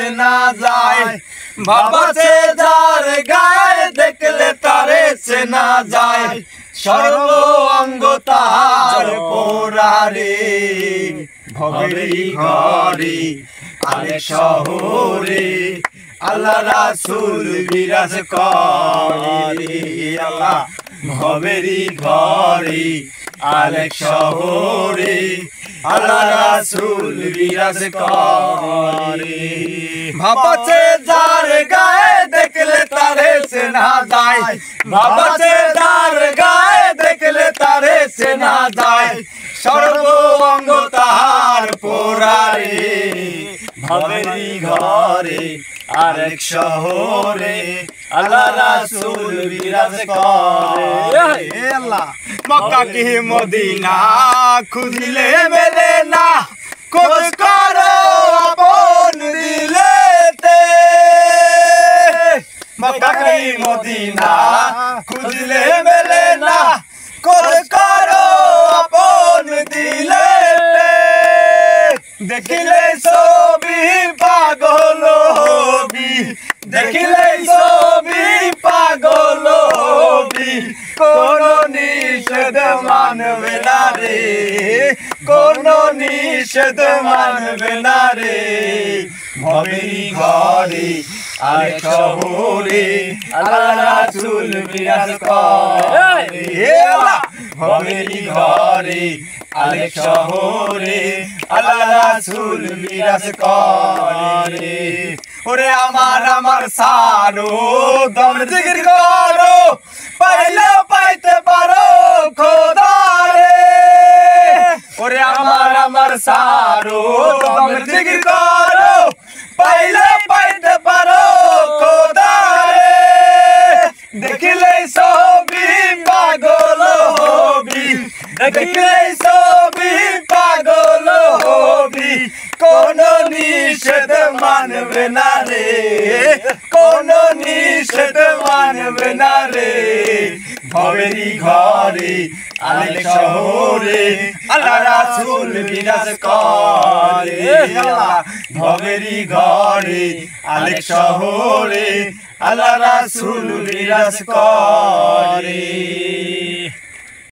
চেনা যায় ভাবাতে যার গায়ে দেখলে তারে চেনা যায় সর্ব অঙ্গ তার পোড়ারে ভবেরই ঘরে আরেক শহরে আল্লাহ রাসূল বিরাজ করে আল্লাহ ভবেরই ঘরে আরেক শহরে আল্লাহ রাসূল বিরাজ করে ভাবাতে যার গায়ে দেখলে তারে চেনা যায় ভাবাতে যার গায়ে দেখলে তারে চেনা যায় সর্ব অঙ্গ তাহার পোড়ারে ভবেরই ঘরে আরেক শহরে আল্লাহ রাসূল বিরাজ করে আল্লাহ মক্কা কি মদিনা খুঁজলে মেলে না খোঁজ করো আপন দিলেতে মক্কা কি মদিনা খুঁজলে মেলে না খোঁজ করো আপন দিলেতে দেখিলে ছবি পাগল হবি দেখিলে ছবি পাগল হবি কোন নিষেধ মানবে না রে কোন নিষেধ মানবে না রে ভবেরই ঘরে আরেক শহরে আল্লাহ রাসূল বিরাজ করে ভবেরই ঘরে আরেক শহরে আল্লাহ রাসূল বিরাজ করে ওরে আমার সারো দম জিকির করো পাইলে পাইতে পারো খোদারে ওরে আমার সারো দম জিকির করো পাইলে পাইতে পারো খোদারে দেখিলে ছবি পাগল হবি দেখিলে ছবি পাগল হবি কোন নিষেধ মানবে না রে কোন নিষেধ মানবে না রে ভবেরই ঘরে আরেক শহরে আল্লাহ রাসূল বিরাজ করে আল্লাহ ভবেরই ঘরে আরেক শহরে আল্লাহ রাসূল বিরাজ করে।